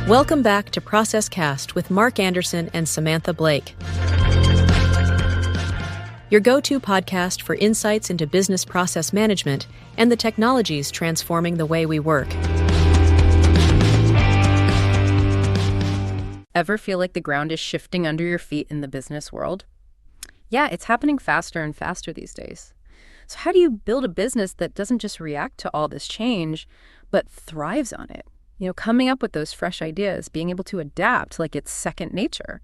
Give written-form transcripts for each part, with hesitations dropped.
Welcome back to Process Cast with Mark Anderson and Samantha Blake, your go-to podcast for insights into business process management and the technologies transforming the way we work. Ever feel like the ground is shifting under your feet in the business world? Yeah, it's happening faster and faster these days. So how do you build a business that doesn't just react to all this change, but thrives on it? Coming up with those fresh ideas, being able to adapt like it's second nature.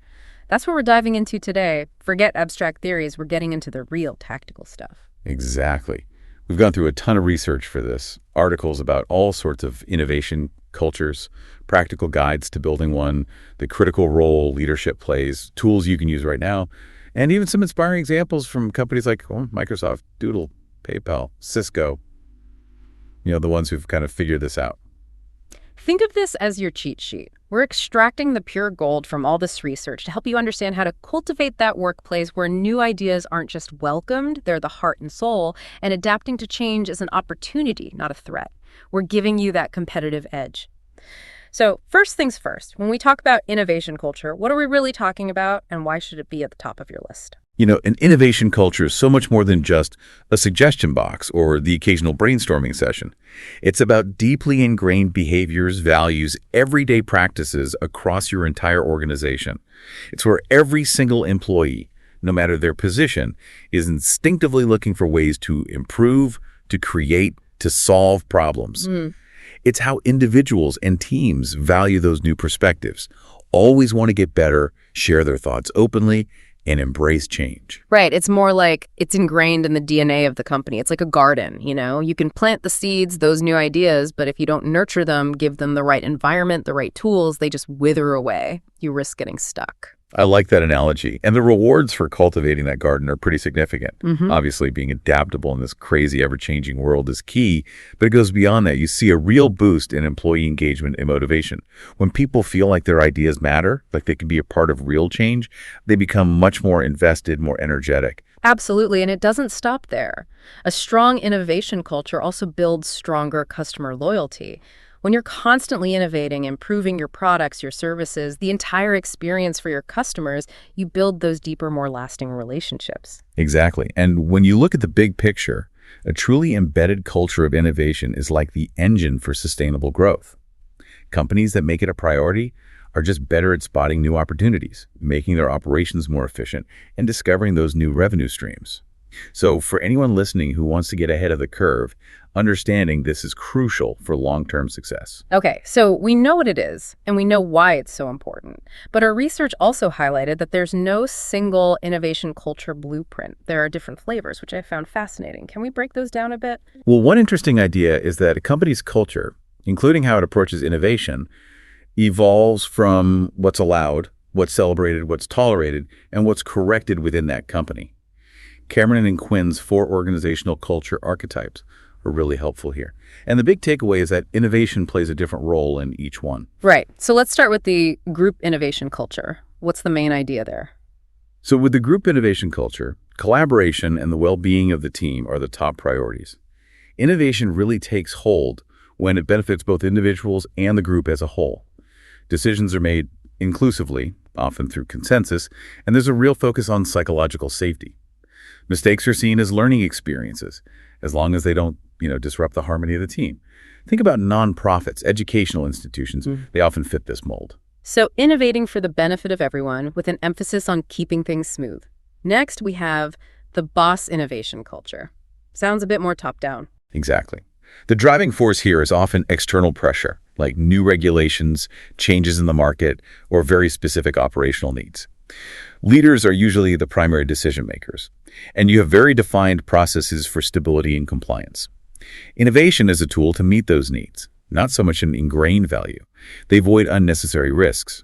That's what we're diving into today. Forget abstract theories, we're getting into the real tactical stuff. Exactly. We've gone through a ton of research for this, articles about all sorts of innovation cultures, practical guides to building one, the critical role leadership plays, tools you can use right now, and even some inspiring examples from companies like Microsoft, Doodle, PayPal, Cisco, the ones who've kind of figured this out. Think of this as your cheat sheet. We're extracting the pure gold from all this research to help you understand how to cultivate that workplace where new ideas aren't just welcomed, they're the heart and soul, and adapting to change is an opportunity, not a threat. We're giving you that competitive edge. So first things first, when we talk about innovation culture, what are we really talking about and why should it be at the top of your list? An innovation culture is so much more than just a suggestion box or the occasional brainstorming session. It's about deeply ingrained behaviors, values, everyday practices across your entire organization. It's where every single employee, no matter their position, is instinctively looking for ways to improve, to create, to solve problems. It's how individuals and teams value those new perspectives, always want to get better, share their thoughts openly, and embrace change. Right. It's more like it's ingrained in the DNA of the company. It's like a garden, You can plant the seeds, those new ideas, but if you don't nurture them, give them the right environment, the right tools, they just wither away. You risk getting stuck. I like that analogy. And the rewards for cultivating that garden are pretty significant. Obviously, being adaptable in this crazy, ever-changing world is key, but it goes beyond that. You see a real boost in employee engagement and motivation. When people feel like their ideas matter, like they can be a part of real change, they become much more invested, more energetic. Absolutely, and it doesn't stop there. A strong innovation culture also builds stronger customer loyalty. When you're constantly innovating, improving your products, your services, the entire experience for your customers, you build those deeper, more lasting relationships. Exactly. And when you look at the big picture, a truly embedded culture of innovation is like the engine for sustainable growth. Companies that make it a priority are just better at spotting new opportunities, making their operations more efficient, and discovering those new revenue streams. So for anyone listening who wants to get ahead of the curve, understanding this is crucial for long-term success. Okay, so we know what it is, and we know why it's so important. But our research also highlighted that there's no single innovation culture blueprint. There are different flavors, which I found fascinating. Can we break those down a bit? Well, one interesting idea is that a company's culture, including how it approaches innovation, evolves from what's allowed, what's celebrated, what's tolerated, and what's corrected within that company. Cameron and Quinn's 4 organizational culture archetypes are really helpful here. And the big takeaway is that innovation plays a different role in each one. Right. So let's start with the group innovation culture. What's the main idea there? So with the group innovation culture, collaboration and the well-being of the team are the top priorities. Innovation really takes hold when it benefits both individuals and the group as a whole. Decisions are made inclusively, often through consensus, and there's a real focus on psychological safety. Mistakes are seen as learning experiences, as long as they don't, disrupt the harmony of the team. Think about nonprofits, educational institutions. They often fit this mold. So innovating for the benefit of everyone with an emphasis on keeping things smooth. Next, we have the boss innovation culture. Sounds a bit more top-down. Exactly. The driving force here is often external pressure, like new regulations, changes in the market, or very specific operational needs. Leaders are usually the primary decision makers, and you have very defined processes for stability and compliance. Innovation is a tool to meet those needs, not so much an ingrained value. They avoid unnecessary risks.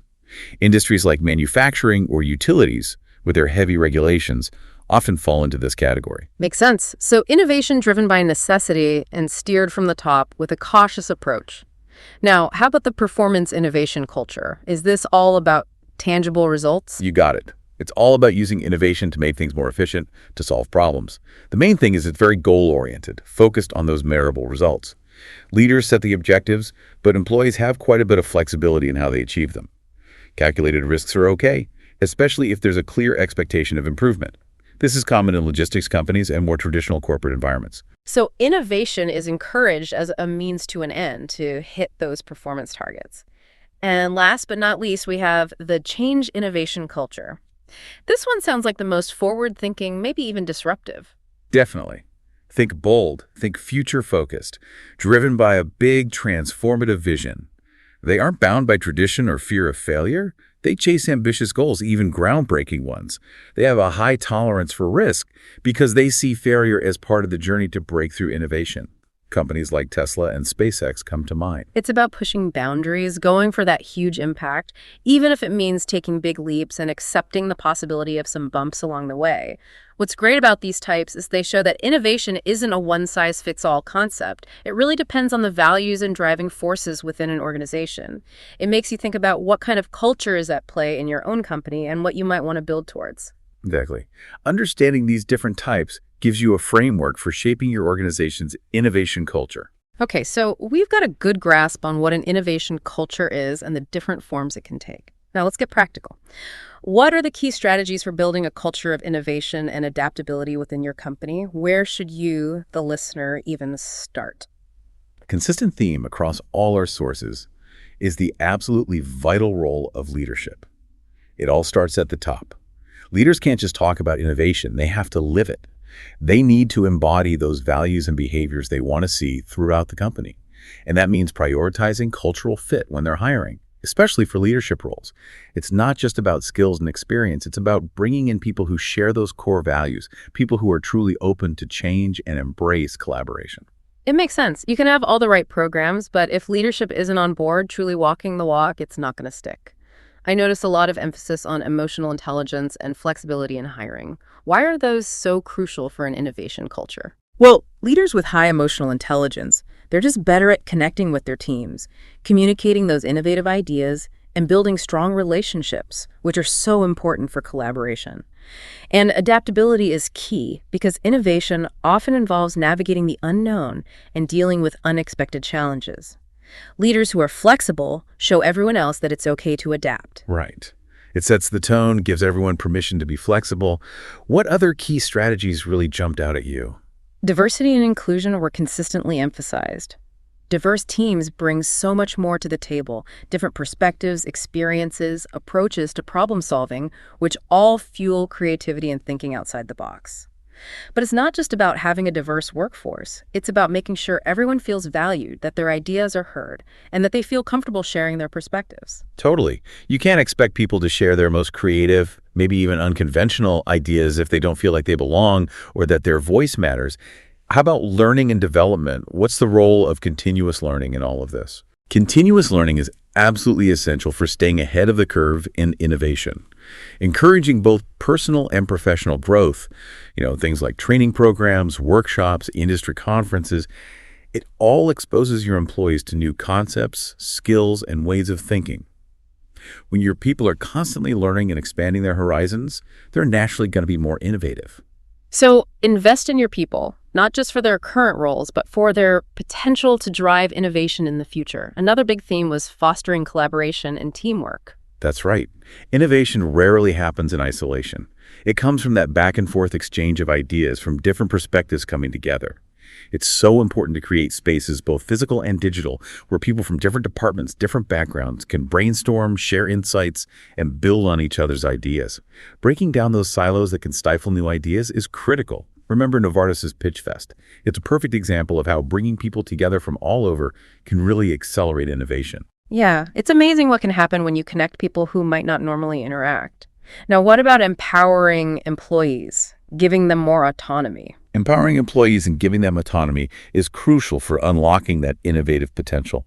Industries like manufacturing or utilities, with their heavy regulations, often fall into this category. Makes sense. So innovation driven by necessity and steered from the top with a cautious approach. Now, how about the performance innovation culture? Is this all about tangible results? You got it. It's all about using innovation to make things more efficient, to solve problems. The main thing is it's very goal-oriented, focused on those measurable results. Leaders set the objectives, but employees have quite a bit of flexibility in how they achieve them. Calculated risks are okay, especially if there's a clear expectation of improvement. This is common in logistics companies and more traditional corporate environments. So innovation is encouraged as a means to an end to hit those performance targets. And last but not least, we have the change innovation culture. This one sounds like the most forward-thinking, maybe even disruptive. Definitely. Think bold, think future-focused, driven by a big transformative vision. They aren't bound by tradition or fear of failure. They chase ambitious goals, even groundbreaking ones. They have a high tolerance for risk because they see failure as part of the journey to breakthrough innovation. Companies like Tesla and SpaceX come to mind. It's about pushing boundaries, going for that huge impact, even if it means taking big leaps and accepting the possibility of some bumps along the way. What's great about these types is they show that innovation isn't a one-size-fits-all concept. It really depends on the values and driving forces within an organization. It makes you think about what kind of culture is at play in your own company and what you might want to build towards. Exactly. Understanding these different types gives you a framework for shaping your organization's innovation culture. Okay, so we've got a good grasp on what an innovation culture is and the different forms it can take. Now let's get practical. What are the key strategies for building a culture of innovation and adaptability within your company? Where should you, the listener, even start? A consistent theme across all our sources is the absolutely vital role of leadership. It all starts at the top. Leaders can't just talk about innovation, they have to live it. They need to embody those values and behaviors they want to see throughout the company. And that means prioritizing cultural fit when they're hiring, especially for leadership roles. It's not just about skills and experience. It's about bringing in people who share those core values, people who are truly open to change and embrace collaboration. It makes sense. You can have all the right programs, but if leadership isn't on board, truly walking the walk, it's not going to stick. I notice a lot of emphasis on emotional intelligence and flexibility in hiring. Why are those so crucial for an innovation culture? Well, leaders with high emotional intelligence, they're just better at connecting with their teams, communicating those innovative ideas, and building strong relationships, which are so important for collaboration. And adaptability is key because innovation often involves navigating the unknown and dealing with unexpected challenges. Leaders who are flexible show everyone else that it's okay to adapt. Right. It sets the tone, gives everyone permission to be flexible. What other key strategies really jumped out at you? Diversity and inclusion were consistently emphasized. Diverse teams bring so much more to the table, different perspectives, experiences, approaches to problem solving, which all fuel creativity and thinking outside the box. But it's not just about having a diverse workforce. It's about making sure everyone feels valued, that their ideas are heard, and that they feel comfortable sharing their perspectives. Totally. You can't expect people to share their most creative, maybe even unconventional ideas if they don't feel like they belong or that their voice matters. How about learning and development? What's the role of continuous learning in all of this? Continuous learning is absolutely essential for staying ahead of the curve in innovation. Encouraging both personal and professional growth, things like training programs, workshops, industry conferences, it all exposes your employees to new concepts, skills, and ways of thinking. When your people are constantly learning and expanding their horizons, they're naturally going to be more innovative. So invest in your people, not just for their current roles, but for their potential to drive innovation in the future. Another big theme was fostering collaboration and teamwork. That's right. Innovation rarely happens in isolation. It comes from that back and forth exchange of ideas from different perspectives coming together. It's so important to create spaces, both physical and digital, where people from different departments, different backgrounds can brainstorm, share insights, and build on each other's ideas. Breaking down those silos that can stifle new ideas is critical. Remember Novartis's Pitch Fest. It's a perfect example of how bringing people together from all over can really accelerate innovation. Yeah, it's amazing what can happen when you connect people who might not normally interact. Now, what about empowering employees, giving them more autonomy? Empowering employees and giving them autonomy is crucial for unlocking that innovative potential.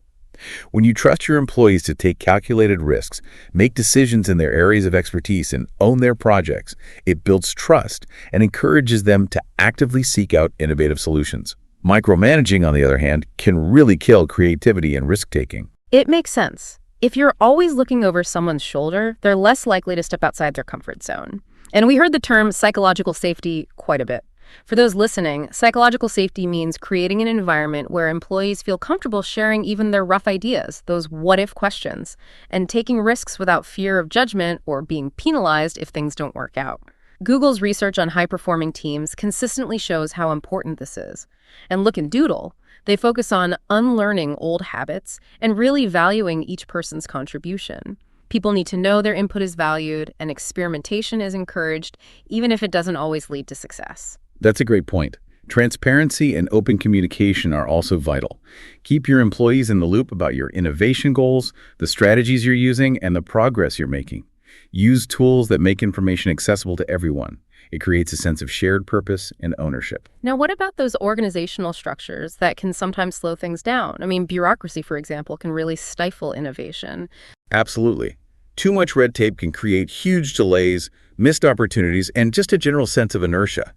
When you trust your employees to take calculated risks, make decisions in their areas of expertise, and own their projects, it builds trust and encourages them to actively seek out innovative solutions. Micromanaging, on the other hand, can really kill creativity and risk-taking. It makes sense. If you're always looking over someone's shoulder, they're less likely to step outside their comfort zone. And we heard the term psychological safety quite a bit. For those listening, psychological safety means creating an environment where employees feel comfortable sharing even their rough ideas, those what-if questions, and taking risks without fear of judgment or being penalized if things don't work out. Google's research on high-performing teams consistently shows how important this is. And look in Doodle, they focus on unlearning old habits and really valuing each person's contribution. People need to know their input is valued and experimentation is encouraged, even if it doesn't always lead to success. That's a great point. Transparency and open communication are also vital. Keep your employees in the loop about your innovation goals, the strategies you're using, and the progress you're making. Use tools that make information accessible to everyone. It creates a sense of shared purpose and ownership. Now, what about those organizational structures that can sometimes slow things down? I mean, bureaucracy, for example, can really stifle innovation. Absolutely. Too much red tape can create huge delays, missed opportunities, and just a general sense of inertia.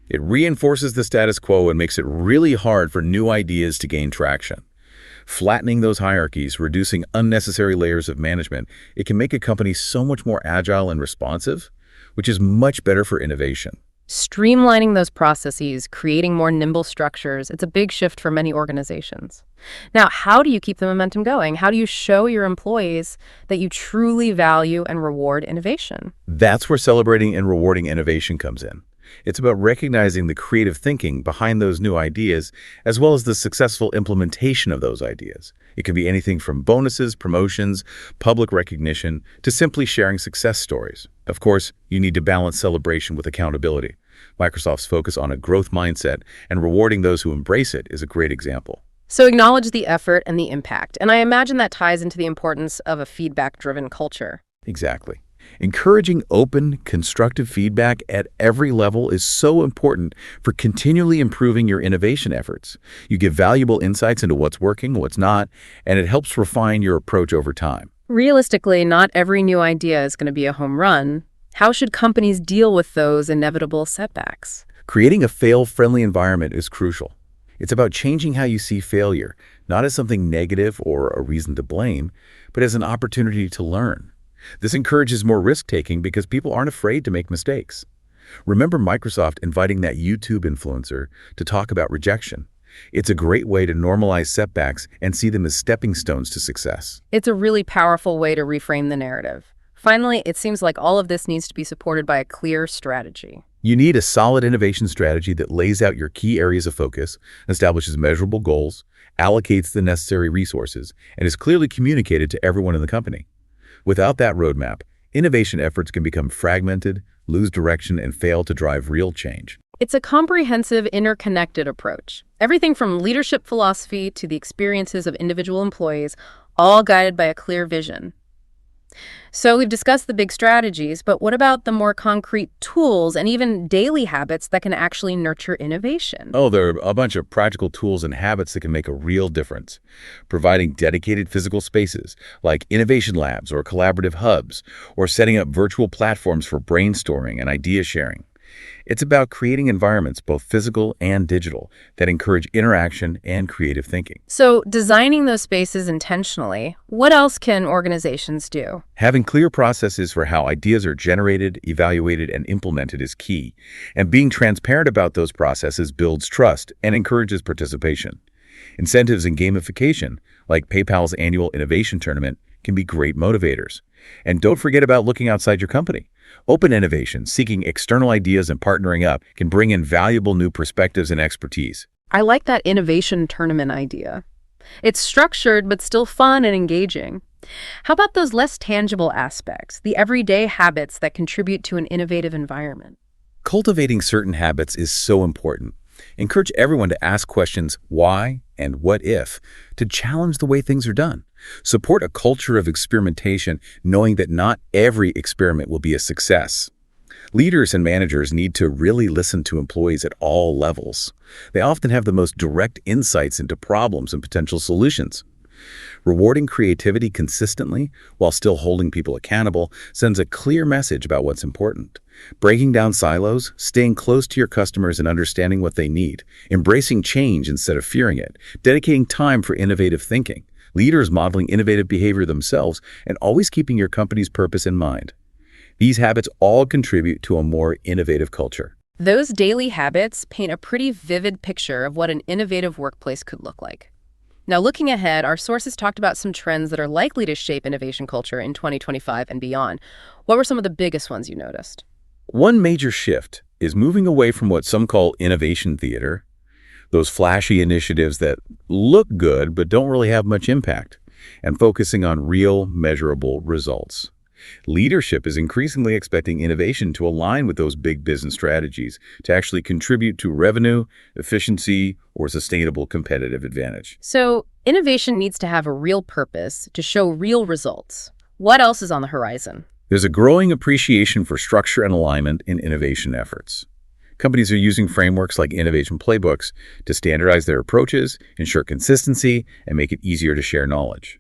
It reinforces the status quo and makes it really hard for new ideas to gain traction. Flattening those hierarchies, reducing unnecessary layers of management, it can make a company so much more agile and responsive, which is much better for innovation. Streamlining those processes, creating more nimble structures, it's a big shift for many organizations. Now, how do you keep the momentum going? How do you show your employees that you truly value and reward innovation? That's where celebrating and rewarding innovation comes in. It's about recognizing the creative thinking behind those new ideas, as well as the successful implementation of those ideas. It can be anything from bonuses, promotions, public recognition, to simply sharing success stories. Of course, you need to balance celebration with accountability. Microsoft's focus on a growth mindset and rewarding those who embrace it is a great example. So acknowledge the effort and the impact, and I imagine that ties into the importance of a feedback-driven culture. Exactly. Encouraging open, constructive feedback at every level is so important for continually improving your innovation efforts. You give valuable insights into what's working, what's not, and it helps refine your approach over time. Realistically, not every new idea is going to be a home run. How should companies deal with those inevitable setbacks? Creating a fail-friendly environment is crucial. It's about changing how you see failure, not as something negative or a reason to blame, but as an opportunity to learn. This encourages more risk-taking because people aren't afraid to make mistakes. Remember Microsoft inviting that YouTube influencer to talk about rejection. It's a great way to normalize setbacks and see them as stepping stones to success. It's a really powerful way to reframe the narrative. Finally, it seems like all of this needs to be supported by a clear strategy. You need a solid innovation strategy that lays out your key areas of focus, establishes measurable goals, allocates the necessary resources, and is clearly communicated to everyone in the company. Without that roadmap, innovation efforts can become fragmented, lose direction, and fail to drive real change. It's a comprehensive, interconnected approach. Everything from leadership philosophy to the experiences of individual employees, all guided by a clear vision. So we've discussed the big strategies, but what about the more concrete tools and even daily habits that can actually nurture innovation? Oh, there are a bunch of practical tools and habits that can make a real difference. Providing dedicated physical spaces like innovation labs or collaborative hubs, or setting up virtual platforms for brainstorming and idea sharing. It's about creating environments, both physical and digital, that encourage interaction and creative thinking. So designing those spaces intentionally, what else can organizations do? Having clear processes for how ideas are generated, evaluated, and implemented is key, and being transparent about those processes builds trust and encourages participation. Incentives and gamification, like PayPal's annual innovation tournament, can be great motivators. And don't forget about looking outside your company. Open innovation, seeking external ideas and partnering up, can bring in valuable new perspectives and expertise. I like that innovation tournament idea. It's structured, but still fun and engaging. How about those less tangible aspects, the everyday habits that contribute to an innovative environment? Cultivating certain habits is so important. Encourage everyone to ask questions why and what if, to challenge the way things are done. Support a culture of experimentation, knowing that not every experiment will be a success. Leaders and managers need to really listen to employees at all levels. They often have the most direct insights into problems and potential solutions. Rewarding creativity consistently while still holding people accountable sends a clear message about what's important. Breaking down silos, staying close to your customers and understanding what they need, embracing change instead of fearing it, dedicating time for innovative thinking, leaders modeling innovative behavior themselves, and always keeping your company's purpose in mind. These habits all contribute to a more innovative culture. Those daily habits paint a pretty vivid picture of what an innovative workplace could look like. Now, looking ahead, our sources talked about some trends that are likely to shape innovation culture in 2025 and beyond. What were some of the biggest ones you noticed? One major shift is moving away from what some call innovation theater, those flashy initiatives that look good but don't really have much impact, and focusing on real, measurable results. Leadership is increasingly expecting innovation to align with those big business strategies to actually contribute to revenue, efficiency, or sustainable competitive advantage. So, innovation needs to have a real purpose to show real results. What else is on the horizon? There's a growing appreciation for structure and alignment in innovation efforts. Companies are using frameworks like innovation playbooks to standardize their approaches, ensure consistency, and make it easier to share knowledge.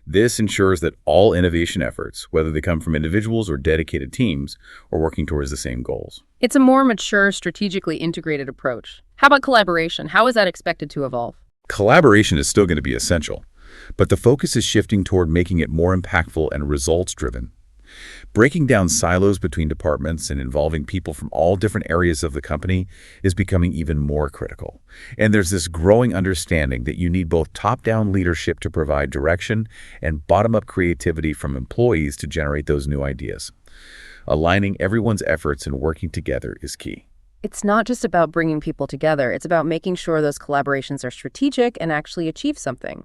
This ensures that all innovation efforts, whether they come from individuals or dedicated teams, are working towards the same goals. It's a more mature, strategically integrated approach. How about collaboration? How is that expected to evolve? Collaboration is still going to be essential, but the focus is shifting toward making it more impactful and results-driven. Breaking down silos between departments and involving people from all different areas of the company is becoming even more critical. And there's this growing understanding that you need both top-down leadership to provide direction and bottom-up creativity from employees to generate those new ideas. Aligning everyone's efforts and working together is key. It's not just about bringing people together. It's about making sure those collaborations are strategic and actually achieve something.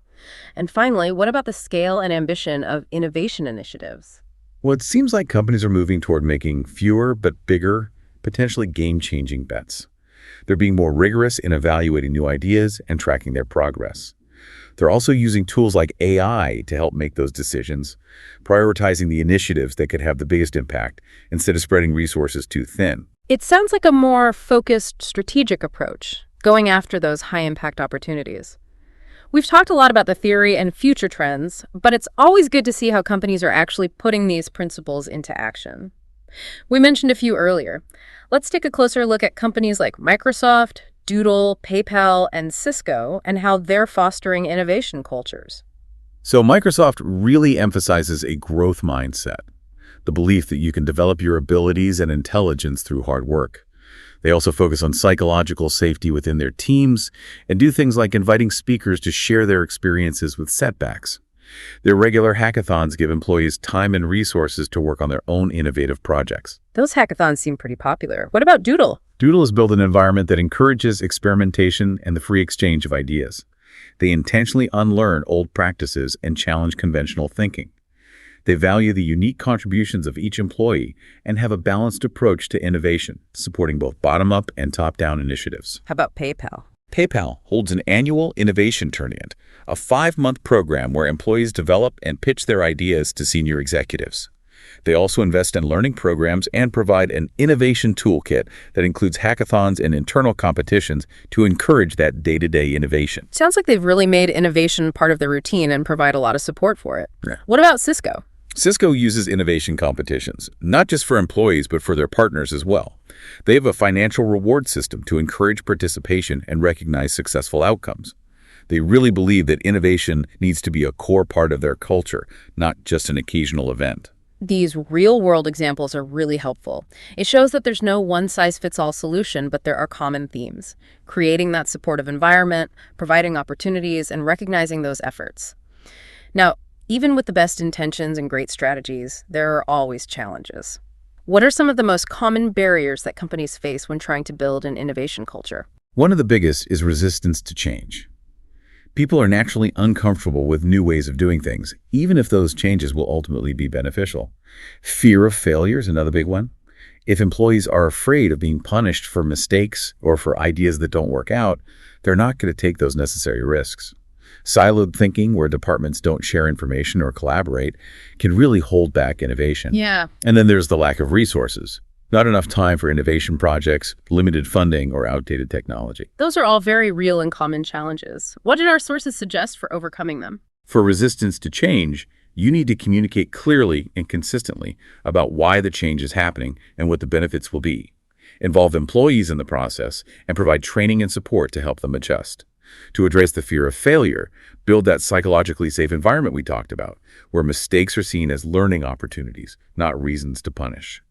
And finally, what about the scale and ambition of innovation initiatives? Well, it seems like companies are moving toward making fewer but bigger, potentially game-changing bets. They're being more rigorous in evaluating new ideas and tracking their progress. They're also using tools like AI to help make those decisions, prioritizing the initiatives that could have the biggest impact instead of spreading resources too thin. It sounds like a more focused, strategic approach, going after those high-impact opportunities. We've talked a lot about the theory and future trends, but it's always good to see how companies are actually putting these principles into action. We mentioned a few earlier. Let's take a closer look at companies like Microsoft, Doodle, PayPal, and Cisco, and how they're fostering innovation cultures. So Microsoft really emphasizes a growth mindset, the belief that you can develop your abilities and intelligence through hard work. They also focus on psychological safety within their teams and do things like inviting speakers to share their experiences with setbacks. Their regular hackathons give employees time and resources to work on their own innovative projects. Those hackathons seem pretty popular. What about Doodle? Doodle has built an environment that encourages experimentation and the free exchange of ideas. They intentionally unlearn old practices and challenge conventional thinking. They value the unique contributions of each employee and have a balanced approach to innovation, supporting both bottom-up and top-down initiatives. How about PayPal? PayPal holds an annual innovation tournament, a 5-month program where employees develop and pitch their ideas to senior executives. They also invest in learning programs and provide an innovation toolkit that includes hackathons and internal competitions to encourage that day-to-day innovation. Sounds like they've really made innovation part of their routine and provide a lot of support for it. Yeah. What about Cisco? Cisco uses innovation competitions, not just for employees, but for their partners as well. They have a financial reward system to encourage participation and recognize successful outcomes. They really believe that innovation needs to be a core part of their culture, not just an occasional event. These real-world examples are really helpful. It shows that there's no one-size-fits-all solution, but there are common themes. Creating that supportive environment, providing opportunities, and recognizing those efforts. Now, even with the best intentions and great strategies, there are always challenges. What are some of the most common barriers that companies face when trying to build an innovation culture? One of the biggest is resistance to change. People are naturally uncomfortable with new ways of doing things, even if those changes will ultimately be beneficial. Fear of failure is another big one. If employees are afraid of being punished for mistakes or for ideas that don't work out, they're not going to take those necessary risks. Siloed thinking, where departments don't share information or collaborate, can really hold back innovation. Yeah. And then there's the lack of resources. Not enough time for innovation projects, limited funding, or outdated technology. Those are all very real and common challenges. What did our sources suggest for overcoming them? For resistance to change, you need to communicate clearly and consistently about why the change is happening and what the benefits will be. Involve employees in the process and provide training and support to help them adjust. To address the fear of failure, build that psychologically safe environment we talked about, where mistakes are seen as learning opportunities, not reasons to punish.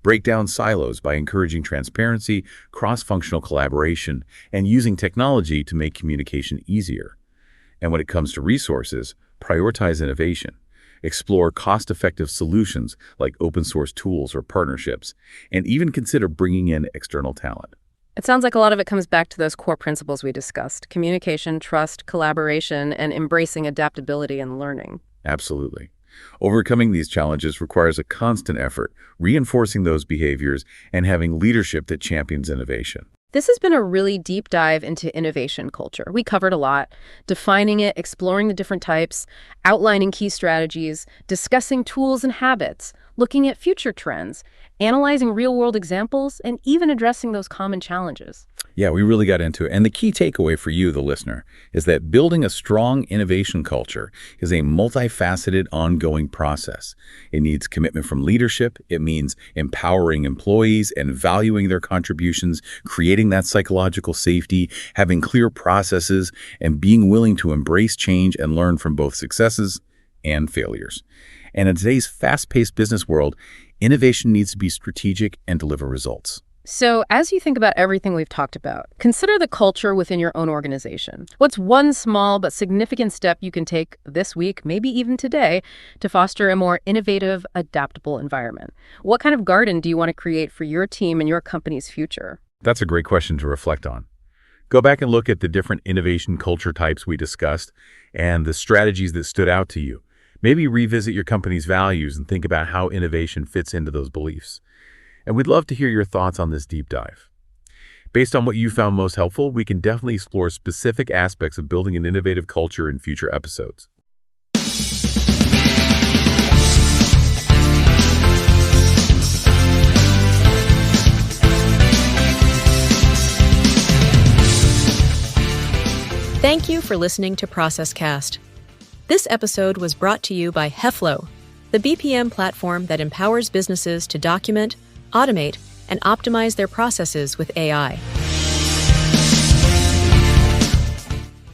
break down silos by encouraging transparency, cross-functional collaboration, and using technology to make communication easier. And when it comes to resources, prioritize innovation. Explore cost-effective solutions like open-source tools or partnerships, and even consider bringing in external talent. It sounds like a lot of it comes back to those core principles we discussed: communication, trust, collaboration, and embracing adaptability and learning. Absolutely. Overcoming these challenges requires a constant effort, reinforcing those behaviors and having leadership that champions innovation. This has been a really deep dive into innovation culture. We covered a lot: defining it, exploring the different types, outlining key strategies, discussing tools and habits, looking at future trends, analyzing real-world examples, and even addressing those common challenges. Yeah, we really got into it. And the key takeaway for you, the listener, is that building a strong innovation culture is a multifaceted, ongoing process. It needs commitment from leadership. It means empowering employees and valuing their contributions, creating that psychological safety, having clear processes, and being willing to embrace change and learn from both successes and failures. And in today's fast-paced business world, innovation needs to be strategic and deliver results. So as you think about everything we've talked about, consider the culture within your own organization. What's one small but significant step you can take this week, maybe even today, to foster a more innovative, adaptable environment? What kind of garden do you want to create for your team and your company's future? That's a great question to reflect on. Go back and look at the different innovation culture types we discussed and the strategies that stood out to you. Maybe revisit your company's values and think about how innovation fits into those beliefs. And we'd love to hear your thoughts on this deep dive. Based on what you found most helpful, we can definitely explore specific aspects of building an innovative culture in future episodes. Thank you for listening to ProcessCast. This episode was brought to you by HEFLO, the BPM platform that empowers businesses to document, automate, and optimize their processes with AI.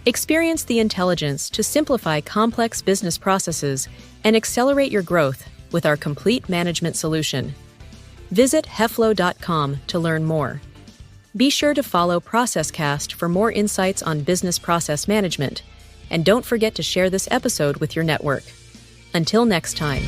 Experience the intelligence to simplify complex business processes and accelerate your growth with our complete management solution. Visit heflo.com to learn more. Be sure to follow ProcessCast for more insights on business process management, and don't forget to share this episode with your network. Until next time.